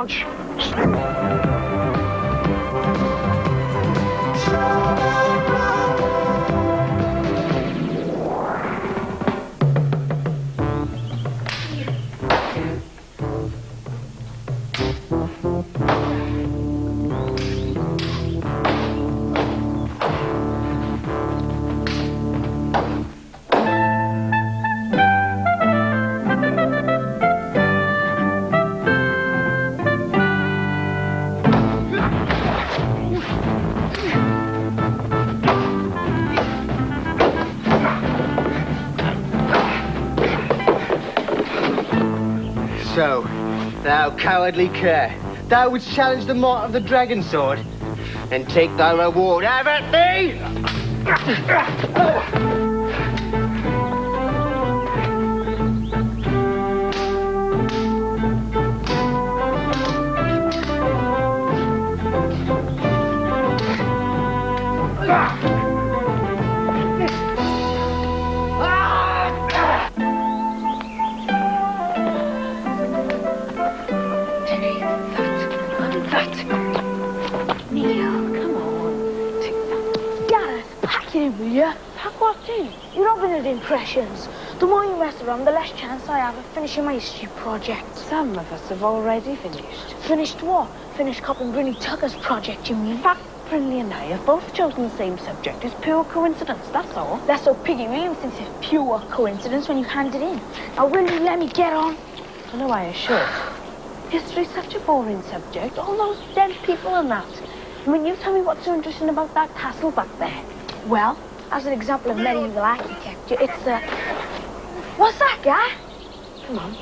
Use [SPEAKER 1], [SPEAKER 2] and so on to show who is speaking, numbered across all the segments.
[SPEAKER 1] charge.
[SPEAKER 2] So, thou cowardly cur, thou wouldst challenge the might of the dragon sword and take thy reward, have at thee!
[SPEAKER 3] Pack what in? You're not good at impressions. The more you mess around, the less chance I have of finishing my history project.
[SPEAKER 4] Some of us have already finished.
[SPEAKER 3] Finished what? Finished copying Brinley Tucker's project, you mean?
[SPEAKER 4] In fact, Brinley and I have both chosen the same subject. It's pure coincidence, that's all.
[SPEAKER 3] That's so Piggy Williams thinks it's pure coincidence when you hand it in. Now, will you let me get on?
[SPEAKER 4] I know I should. History's such a boring subject. All those dead people and that. I mean, you tell me what's so interesting about that castle back there.
[SPEAKER 3] Well, as an example of medieval architecture, it's what's that, guy?
[SPEAKER 4] Come on.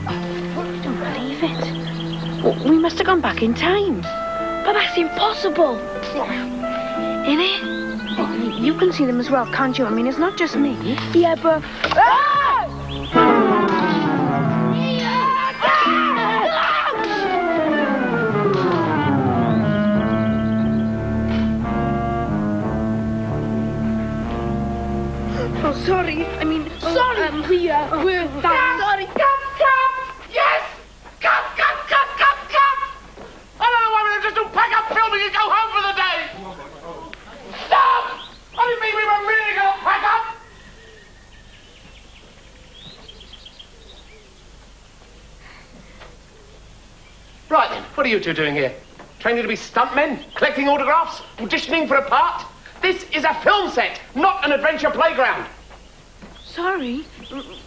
[SPEAKER 3] I don't believe it.
[SPEAKER 4] Well, we must have gone back in time.
[SPEAKER 3] But that's impossible. Innit?
[SPEAKER 4] Oh, you can see them as well, can't you? I mean, it's not just me.
[SPEAKER 3] Yeah, but... Ah!
[SPEAKER 4] Oh, sorry. I mean...
[SPEAKER 3] Sorry, we're...
[SPEAKER 4] Sorry.
[SPEAKER 1] Yes! Cut! I don't know why we don't just do pack up filming and go home for the day! Stop! I didn't mean we were really going to pack up! Right then, what are you two doing here? Training to be stuntmen? Collecting autographs? Auditioning for a part? This is a film set, not an adventure playground.
[SPEAKER 4] Sorry.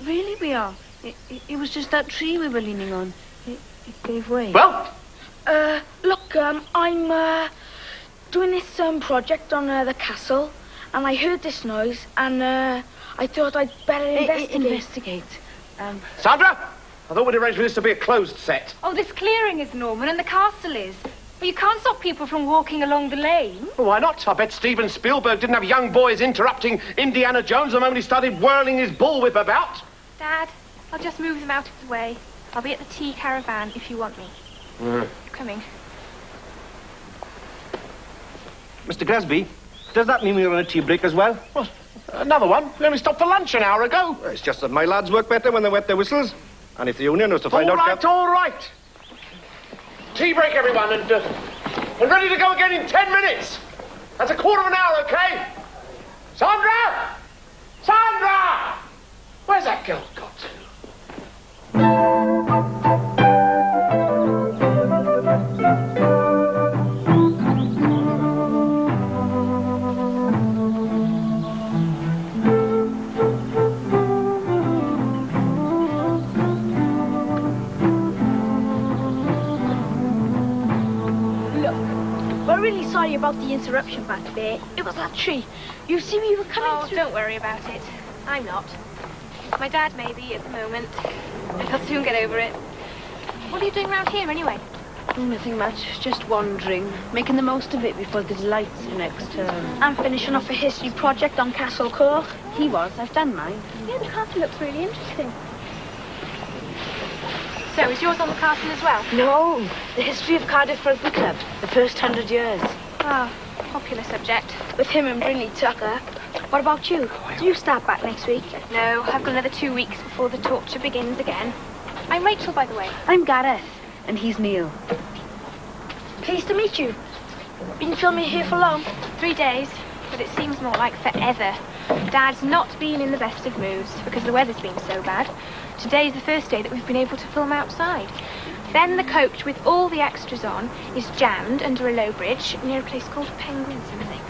[SPEAKER 4] Really, we are. It was just that tree we were leaning on. It gave way.
[SPEAKER 1] Well?
[SPEAKER 3] Look, I'm doing this project on the castle, and I heard this noise, and I thought I'd better investigate.
[SPEAKER 1] Sandra? I thought we'd arranged for this to be a closed set.
[SPEAKER 5] Oh, this clearing is Norman, and the castle is. But you can't stop people from walking along the lane.
[SPEAKER 1] Well, why not? I bet Steven Spielberg didn't have young boys interrupting Indiana Jones the moment he started whirling his bullwhip about.
[SPEAKER 5] Dad, I'll just move them out of the way. I'll be at the tea caravan if you want me. Coming.
[SPEAKER 2] Mr. Glasby, does that mean we're on a tea break as well?
[SPEAKER 1] Well, another one. We only stopped for lunch an hour ago.
[SPEAKER 2] It's just that my lads work better when they wet their whistles. And if the union was to find out...
[SPEAKER 1] All right. Tea break, everyone, and ready to go again in 10 minutes. That's a quarter of an hour, okay? Sandra! Sandra! Where's that girl got to?
[SPEAKER 3] We're really sorry about the interruption back there. It was that tree. You see, we were coming through...
[SPEAKER 5] Don't worry about it. I'm not. My dad may be at the moment, but I'll soon get over it. What are you doing around here, anyway?
[SPEAKER 4] Nothing much, just wandering, making the most of it before the delights of next term.
[SPEAKER 3] I'm finishing off a history project on Castle Cork.
[SPEAKER 4] He was, I've done mine.
[SPEAKER 5] Yeah, the castle looks really interesting. So, is yours on the castle as well?
[SPEAKER 3] No, the history of Cardiff Rugby Club, the first 100 years.
[SPEAKER 5] Ah, popular subject.
[SPEAKER 3] With him and Brinley Tucker. What about you? Do you start back next week?
[SPEAKER 5] No, I've got another 2 weeks before the torture begins again. I'm Rachel, by the way.
[SPEAKER 4] I'm Gareth, and he's Neil.
[SPEAKER 3] Pleased to meet you. Been filming here for long?
[SPEAKER 5] 3 days, but it seems more like forever. Dad's not been in the best of moods because the weather's been so bad. Today's the first day that we've been able to film outside. Then the coach with all the extras on is jammed under a low bridge near a place called Penguin something.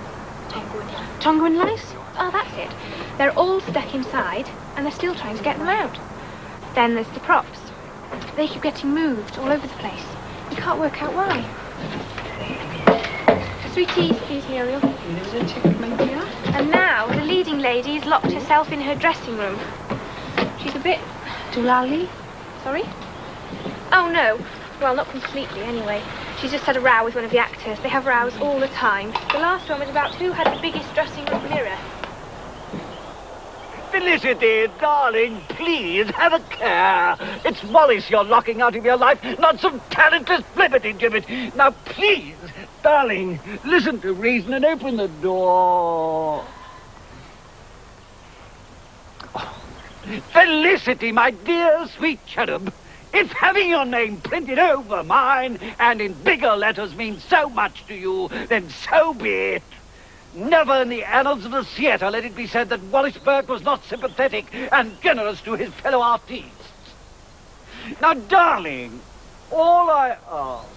[SPEAKER 3] Tonga Lice?
[SPEAKER 5] Oh, that's it. They're all stuck inside and they're still trying to get them out. Then there's the props. They keep getting moved all over the place. We can't work out why. 3 teas, please, Muriel. And now the leading lady has locked herself in her dressing room. She's a bit...
[SPEAKER 3] Doolally?
[SPEAKER 5] Sorry? Oh, no. Well, not completely, anyway. She's just had a row with one of the actors. They have rows all the time. The last one was about who had the biggest dressing room mirror.
[SPEAKER 6] Felicity, darling, please have a care. It's Wallace you're locking out of your life, not some talentless flippity-gibbet. Now, please, darling, listen to reason and open the door. Oh. Felicity, my dear sweet cherub, if having your name printed over mine and in bigger letters means so much to you, then so be it. Never in the annals of the theatre let it be said that Wallace Burke was not sympathetic and generous to his fellow artistes. Now, darling, all I ask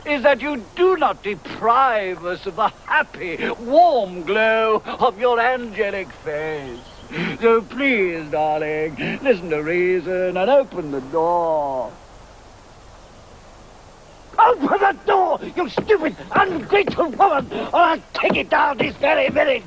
[SPEAKER 6] is that you do not deprive us of the happy, warm glow of your angelic face. So please, darling, listen to reason and open the door. Open the door, you stupid, ungrateful woman, or I'll take it down this very minute.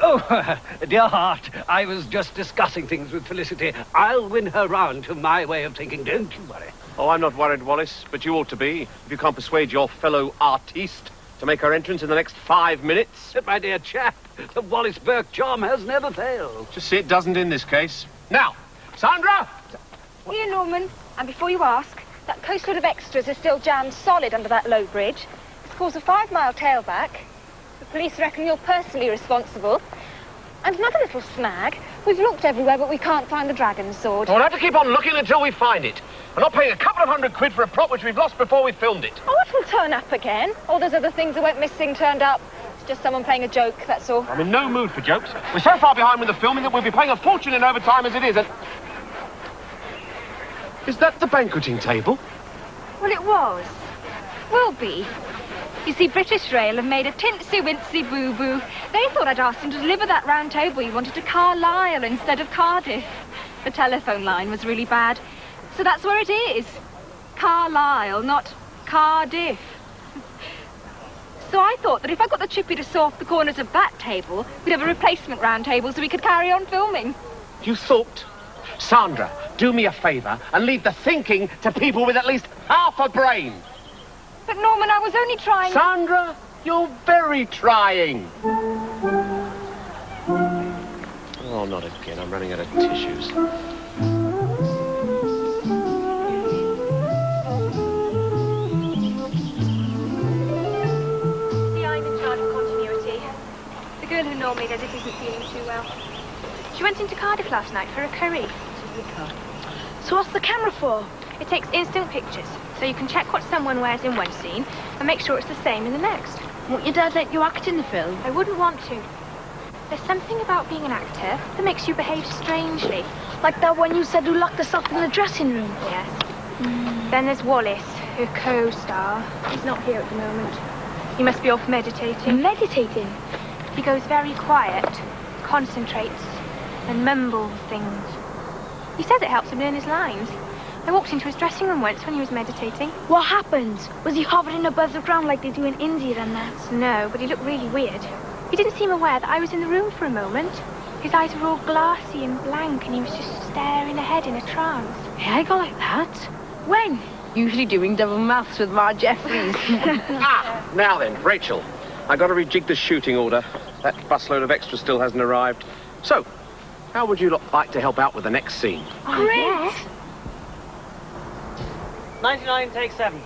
[SPEAKER 6] Oh, dear heart, I was just discussing things with Felicity. I'll win her round to my way of thinking, don't you worry.
[SPEAKER 1] Oh, I'm not worried, Wallace, but you ought to be, if you can't persuade your fellow artiste to make her entrance in the next 5 minutes.
[SPEAKER 6] My dear chap, the Wallace Burke charm has never failed.
[SPEAKER 1] Just see it doesn't in this case. Now, Sandra!
[SPEAKER 7] Here, Norman, and before you ask, that coastload of extras is still jammed solid under that low bridge. It's caused a 5-mile tailback. The police reckon you're personally responsible. And another little snag. We've looked everywhere, but we can't find the dragon sword.
[SPEAKER 1] We'll have to keep on looking until we find it. We're not paying a couple of £100 for a prop which we've lost before we filmed it.
[SPEAKER 7] Oh, it will turn up again. All those other things that went missing turned up. It's just someone playing a joke, that's all.
[SPEAKER 1] I'm in no mood for jokes. We're so far behind with the filming that we'll be paying a fortune in overtime as it is, and... Is that the banqueting table?
[SPEAKER 7] Well, it was. Will be. You see, British Rail have made a tinsy-wincy boo-boo. They thought I'd asked them to deliver that round table you wanted to Carlisle instead of Cardiff. The telephone line was really bad. So that's where it is. Carlisle, not Cardiff. So I thought that if I got the chippy to saw off the corners of that table, we'd have a replacement round table so we could carry on filming.
[SPEAKER 1] You thought? Sandra, do me a favour and leave the thinking to people with at least half a brain.
[SPEAKER 7] But, Norman, I was only trying...
[SPEAKER 1] Sandra, you're very trying. Oh, not again. I'm running out of tissues.
[SPEAKER 5] See, I'm in charge of continuity. The girl who normally does it isn't feeling too well. She went into Cardiff last night for a curry.
[SPEAKER 3] So what's the camera for?
[SPEAKER 5] It takes instant pictures, so you can check what someone wears in one scene and make sure it's the same in the next.
[SPEAKER 4] Won't your dad let you act in the film?
[SPEAKER 5] I wouldn't want to. There's something about being an actor that makes you behave strangely.
[SPEAKER 3] Like that one you said who locked herself in the dressing room?
[SPEAKER 5] Yes. Then there's Wallace, her co-star. He's not here at the moment. He must be off meditating.
[SPEAKER 3] Meditating?
[SPEAKER 5] He goes very quiet, concentrates, and mumbles things. He says it helps him learn his lines. I walked into his dressing room once when he was meditating.
[SPEAKER 3] What happened? Was he hovering above the ground like they do in India and that?
[SPEAKER 5] No, but he looked really weird. He didn't seem aware that I was in the room for a moment. His eyes were all glassy and blank, and he was just staring ahead in a trance.
[SPEAKER 4] Yeah, I go like that.
[SPEAKER 3] When?
[SPEAKER 4] Usually doing double maths with Ma Jeffries.
[SPEAKER 1] Now then, Rachel, I got to rejig the shooting order. That busload of extras still hasn't arrived. So, how would you like to help out with the next scene?
[SPEAKER 3] Great!
[SPEAKER 2] 99, take 7.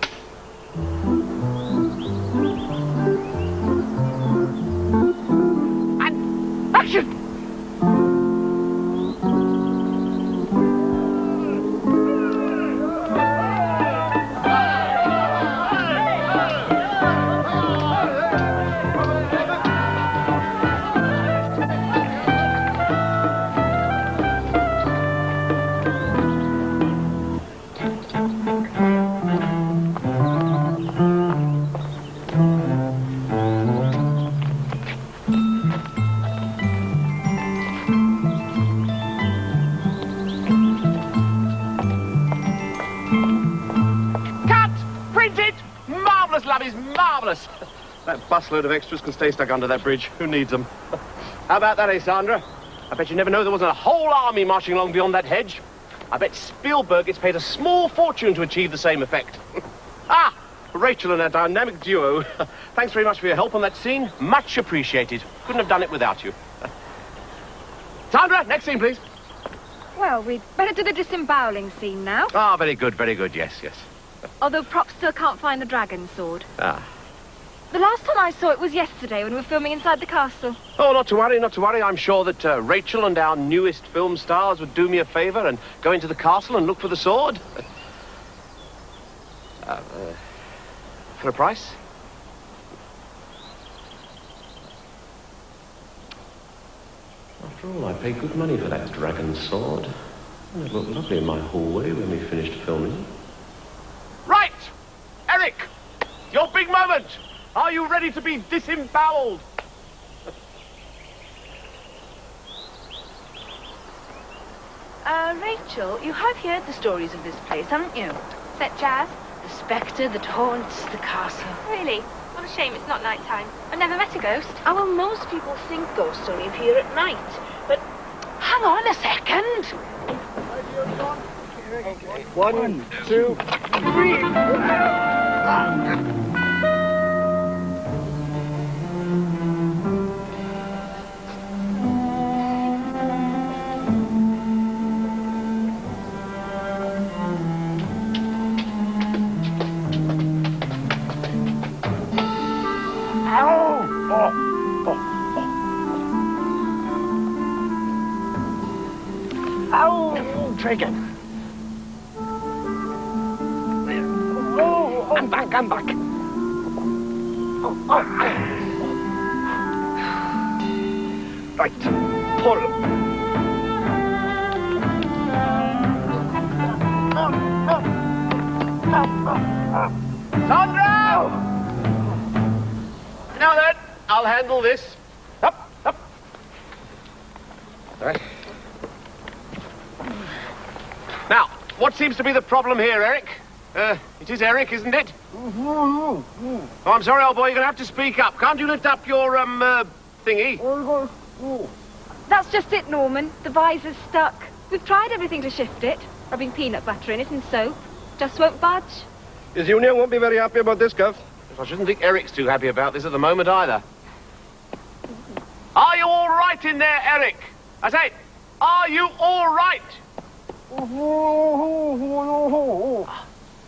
[SPEAKER 6] And action!
[SPEAKER 1] Marvellous. That busload of extras can stay stuck under that bridge. Who needs them? How about that, eh, Sandra? I bet you never know there wasn't a whole army marching along beyond that hedge. I bet Spielberg gets paid a small fortune to achieve the same effect. Ah, Rachel and her dynamic duo. Thanks very much for your help on that scene. Much appreciated. Couldn't have done it without you. Sandra, next scene, please.
[SPEAKER 7] Well, we'd better do the disemboweling scene now.
[SPEAKER 1] Ah, very good, yes, yes.
[SPEAKER 7] Although Prop still can't find the dragon sword.
[SPEAKER 1] Ah.
[SPEAKER 7] The last time I saw it was yesterday when we were filming inside the castle.
[SPEAKER 1] Oh, not to worry, not to worry. I'm sure that Rachel and our newest film stars would do me a favour and go into the castle and look for the sword. For a price? After all, I paid good money for that dragon sword. It looked lovely in my hallway when we finished filming. Right! Eric! Your big moment! Are you ready to be disemboweled?
[SPEAKER 4] Rachel, you have heard the stories of this place, haven't you?
[SPEAKER 5] Is that Jazz?
[SPEAKER 4] The spectre that haunts the castle.
[SPEAKER 5] Really? What a shame it's not night time. I've never met a ghost.
[SPEAKER 4] Oh, well, most people think ghosts only appear at night. But hang on a second.
[SPEAKER 2] 1, 2, 3. Ow! Try again. I'm back. Right, pull.
[SPEAKER 1] Sandra! Now then, I'll handle this. Up. Right. Now, what seems to be the problem here, Eric? It is Eric, isn't it? Oh, I'm sorry, old boy, you're going to have to speak up. Can't you lift up your, thingy?
[SPEAKER 7] That's just it, Norman. The visor's stuck. We've tried everything to shift it, rubbing peanut butter in it and soap. Just won't budge.
[SPEAKER 2] His union won't be very happy about this, Gov.
[SPEAKER 1] I shouldn't think Eric's too happy about this at the moment either. Are you all right in there, Eric? I say, are you all right?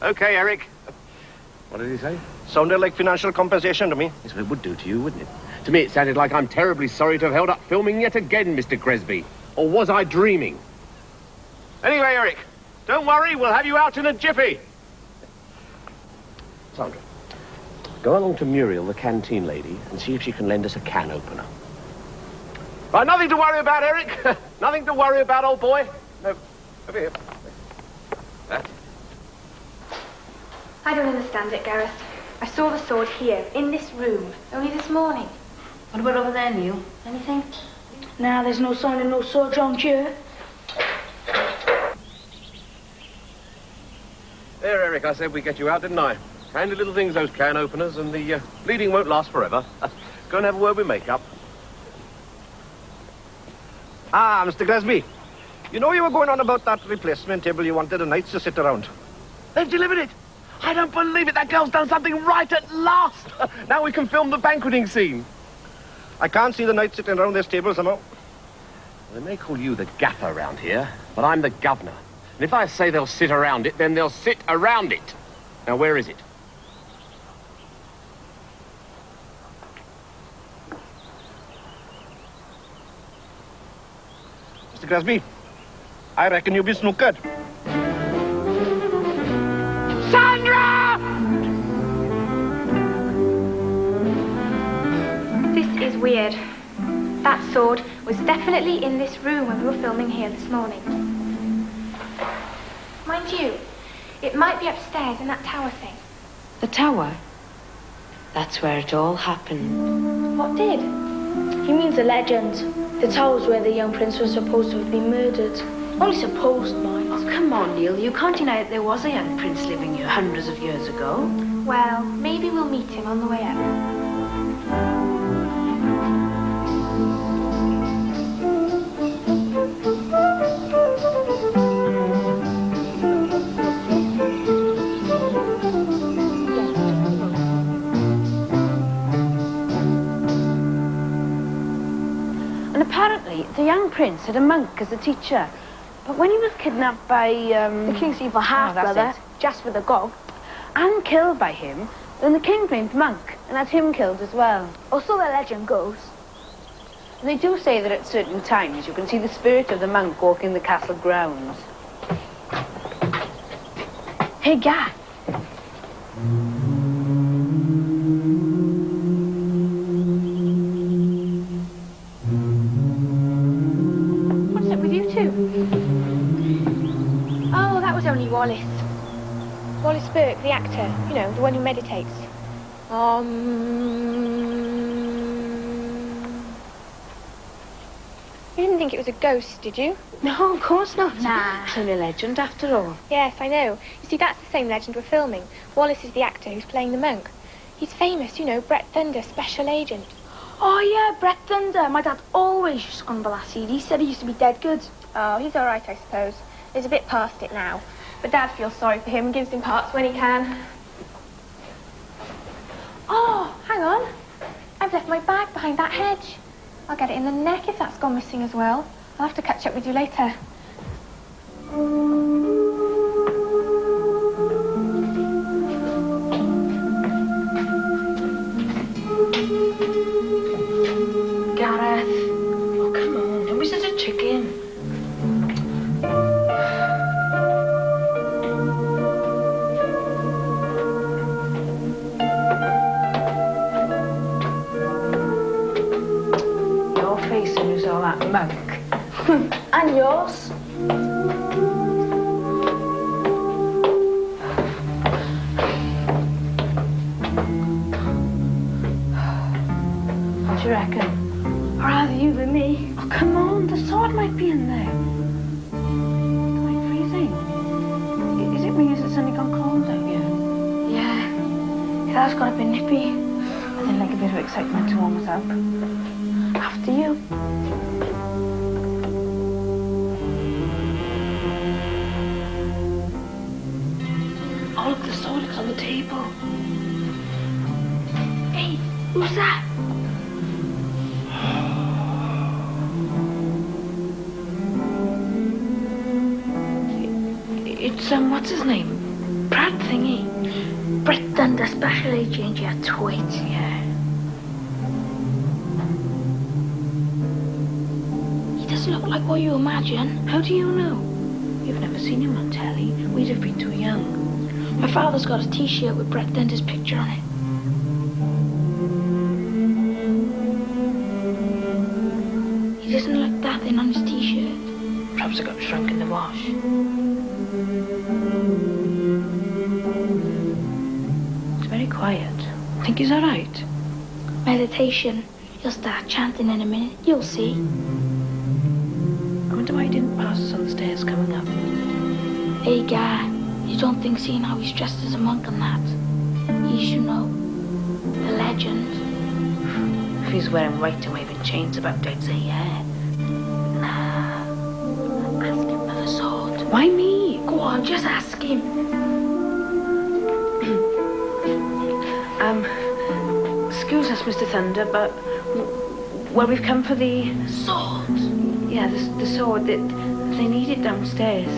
[SPEAKER 1] Okay, Eric. What did he say?
[SPEAKER 2] Sounded like financial compensation to me.
[SPEAKER 1] Yes, well, it would do to you, wouldn't it? To me, it sounded like I'm terribly sorry to have held up filming yet again, Mr. Cresby. Or was I dreaming? Anyway, Eric, don't worry, we'll have you out in a jiffy. Sandra, go along to Muriel, the canteen lady, and see if she can lend us a can opener. Right, nothing to worry about, Eric. Nothing to worry about, old boy. No, over here. That.
[SPEAKER 5] I don't understand it, Gareth. I saw the sword here, in this room, only this morning.
[SPEAKER 4] What about over there, Neil? Anything?
[SPEAKER 3] Nah, there's no sign of no sword round here.
[SPEAKER 1] There, Eric, I said we'd get you out, didn't I? Handy little things, those can openers, and the bleeding won't last forever. Go and have a word with makeup.
[SPEAKER 2] Ah, Mr. Gresby. You know you were going on about that replacement table you wanted the knights to sit around.
[SPEAKER 1] They've delivered it! I don't believe it! That girl's done something right at last! Now we can film the banqueting scene.
[SPEAKER 2] I can't see the knights sitting around this table somehow.
[SPEAKER 1] They may call you the gaffer around here, but I'm the governor. And if I say they'll sit around it, then they'll sit around it. Now, where is it?
[SPEAKER 6] Mr. Crosby, I reckon you'll be snookered. Sandra!
[SPEAKER 5] This is weird. That sword was definitely in this room when we were filming here this morning. Mind you, it might be upstairs in that tower thing.
[SPEAKER 4] The tower? That's where it all happened.
[SPEAKER 5] What did?
[SPEAKER 3] He means a legend. The tower's where the young prince was supposed to have been murdered. Only supposed, mind.
[SPEAKER 4] Oh, come on, Neil. You can't deny that there was a young prince living here hundreds of years ago.
[SPEAKER 5] Well, maybe we'll meet him on the way up.
[SPEAKER 4] And apparently, the young prince had a monk as a teacher. But when he was kidnapped by,
[SPEAKER 3] The king's evil half-brother, just for the gog.
[SPEAKER 4] and killed by him, then the king blamed Monk and had him killed as well.
[SPEAKER 3] Or so the legend goes.
[SPEAKER 4] And they do say that at certain times you can see the spirit of the monk walking the castle grounds.
[SPEAKER 3] Hey, Guy.
[SPEAKER 5] What's up with you two? Oh, that was only Wallace. Wallace Burke, the actor. You know, the one who meditates. You didn't think it was a ghost, did you?
[SPEAKER 4] No, of course not.
[SPEAKER 3] Nah.
[SPEAKER 4] It's only a legend after all.
[SPEAKER 5] Yes, I know. You see, that's the same legend we're filming. Wallace is the actor who's playing the monk. He's famous, you know, Brett Thunder, special agent.
[SPEAKER 3] Oh, yeah, Brett Thunder. My dad always used to scramble that seed. He said he used to be dead good.
[SPEAKER 5] Oh, he's all right, I suppose. He's a bit past it now. But Dad feels sorry for him and gives him parts when he can. Oh, hang on. I've left my bag behind that hedge. I'll get it in the neck if that's gone missing as well. I'll have to catch up with you later.
[SPEAKER 4] Gareth. Oh, come on. Don't be such a chicken. Your face and who's all that monk.
[SPEAKER 3] And yours.
[SPEAKER 4] What do you reckon?
[SPEAKER 3] Or rather you than me.
[SPEAKER 4] Oh, come on. The sword might be in there. It's quite freezing. Is it because it's only gone cold out here?
[SPEAKER 3] Yeah. It has got a bit nippy.
[SPEAKER 4] I think like a bit of excitement to warm us up.
[SPEAKER 3] After you.
[SPEAKER 4] Oh, look, the sword. It's on the table.
[SPEAKER 3] Hey, who's that?
[SPEAKER 4] It's, what's his name? Brad thingy.
[SPEAKER 3] Brett Thunder, special agent, you twit.
[SPEAKER 4] Yeah.
[SPEAKER 3] He doesn't look like what you imagine.
[SPEAKER 4] How do you know? You've never seen him on telly. We'd have been too young.
[SPEAKER 3] My father's got a T-shirt with Brett Thunder's picture on it. He doesn't look that thin on his T-shirt.
[SPEAKER 4] Perhaps it got shrunk in the wash. It's very quiet. Think he's all right?
[SPEAKER 3] Meditation. He'll start chanting in a minute. You'll see.
[SPEAKER 4] I wonder why he didn't pass us on the stairs coming up.
[SPEAKER 3] Hey, Guy. You don't think seeing how he's dressed as a monk and that, he should know the legend?
[SPEAKER 4] If he's wearing white and waving chains about, I'd say yeah.
[SPEAKER 3] Nah. Ask him for the sword.
[SPEAKER 4] Why me?
[SPEAKER 3] Go on, just ask him.
[SPEAKER 4] Excuse us, Mr. Thunder, but well, we've come for the
[SPEAKER 3] Sword.
[SPEAKER 4] yeah, the sword that they need it downstairs.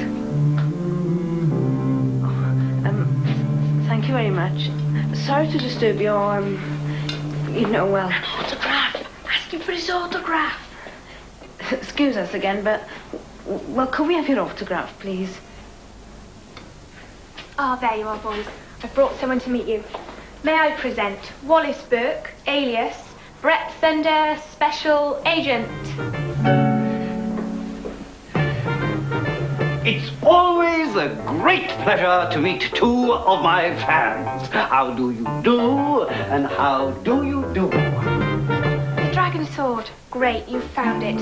[SPEAKER 4] Oh, thank you very much. Sorry to disturb your, well...
[SPEAKER 3] Autograph. Ask him for his autograph.
[SPEAKER 4] Excuse us again, but... Well, could we have your autograph, please?
[SPEAKER 5] Ah, there you are, boys. I've brought someone to meet you. May I present Wallace Burke, alias Brett Thunder, Special Agent.
[SPEAKER 6] It's always a great pleasure to meet two of my fans. How do you do, and how do you do?
[SPEAKER 5] The dragon sword. Great, you found it.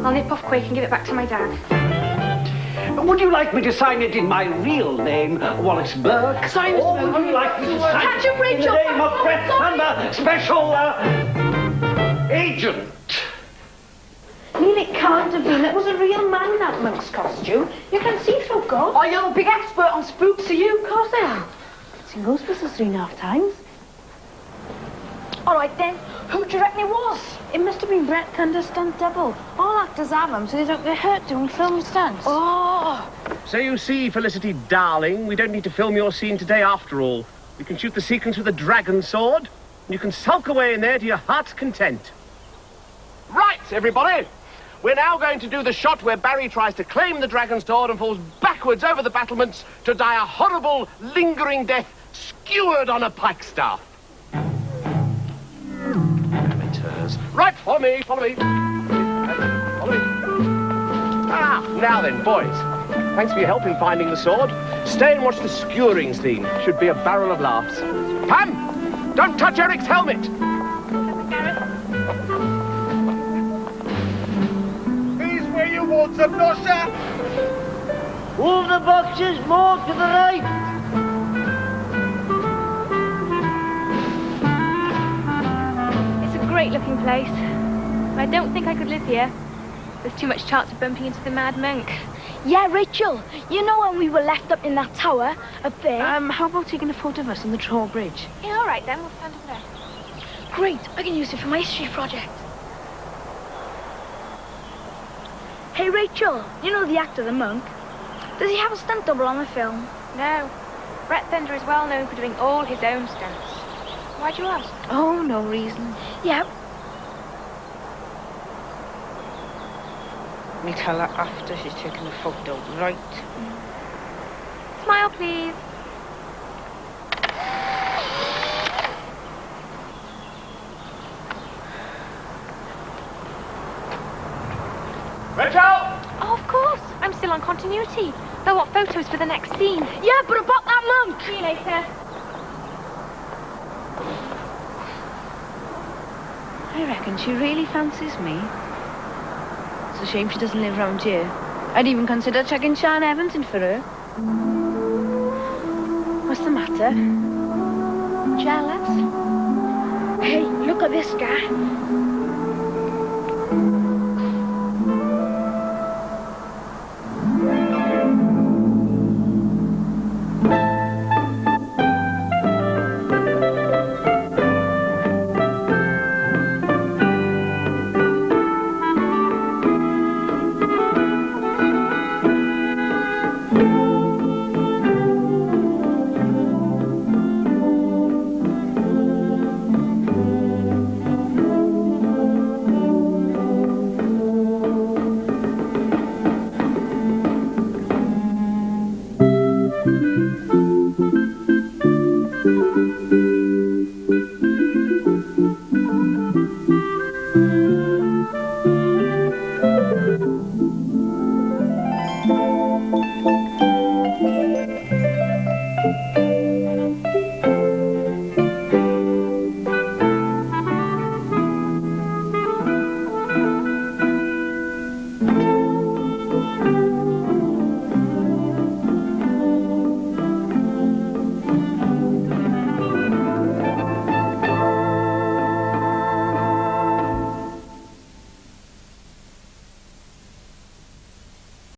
[SPEAKER 5] I'll nip off quick and give it back to my dad.
[SPEAKER 6] Would you like me to sign it in my real name, Wallace Burke?
[SPEAKER 3] Sorry, Mr.
[SPEAKER 6] Or would you like me to sign
[SPEAKER 3] Catch
[SPEAKER 6] it
[SPEAKER 3] him,
[SPEAKER 6] in the
[SPEAKER 3] Rachel.
[SPEAKER 6] name of Brett Thunder, Special Agent?
[SPEAKER 4] Neil, it can't have been. It was a real man in that monk's costume. You can see through God.
[SPEAKER 3] Oh, you're a big expert on spooks, are you?
[SPEAKER 4] Of course I am. Seen Ghostbusters 3.5 times.
[SPEAKER 3] All right, then. Who do you reckon it was?
[SPEAKER 4] It must have been Brett Thunder's stunt double. All actors have them so they don't get hurt doing film stunts.
[SPEAKER 3] Oh.
[SPEAKER 1] So you see, Felicity, darling, we don't need to film your scene today after all. We can shoot the sequence with a dragon sword, and you can sulk away in there to your heart's content. Right, everybody. We're now going to do the shot where Barry tries to claim the dragon sword and falls backwards over the battlements to die a horrible, lingering death skewered on a pikestaff. Amateurs. Right, follow me, follow me. Follow me. Ah, now then, boys. Thanks for your help in finding the sword. Stay and watch the skewering scene. Should be a barrel of laughs. Pam! Don't touch Eric's helmet!
[SPEAKER 2] Here's where you want some, Nosha. All the boxes more to the right.
[SPEAKER 5] It's a great looking place. I don't think I could live here. There's too much chance of bumping into the mad monk.
[SPEAKER 3] Yeah, Rachel. You know when we were left up in that tower up there?
[SPEAKER 4] How about taking a photo of us on the drawbridge?
[SPEAKER 5] Yeah, all right then. We'll stand over there.
[SPEAKER 3] Great. I can use it for my history project. Hey, Rachel. You know the actor, the monk? Does he have a stunt double on the film?
[SPEAKER 5] No. Brett Thunder is well known for doing all his own stunts. Why'd you ask?
[SPEAKER 4] Oh, no reason.
[SPEAKER 3] Yeah.
[SPEAKER 4] We tell her after she's taken the photo, right?
[SPEAKER 5] Smile, please.
[SPEAKER 1] Rachel!
[SPEAKER 5] Oh, of course. I'm still on continuity. They'll want photos for the next scene.
[SPEAKER 3] Yeah, but about that monk.
[SPEAKER 5] See you later.
[SPEAKER 4] I reckon she really fancies me. It's a shame she doesn't live round here. I'd even consider chucking Sian Evans in for her. What's the matter? Jealous?
[SPEAKER 3] Hey, look at this guy.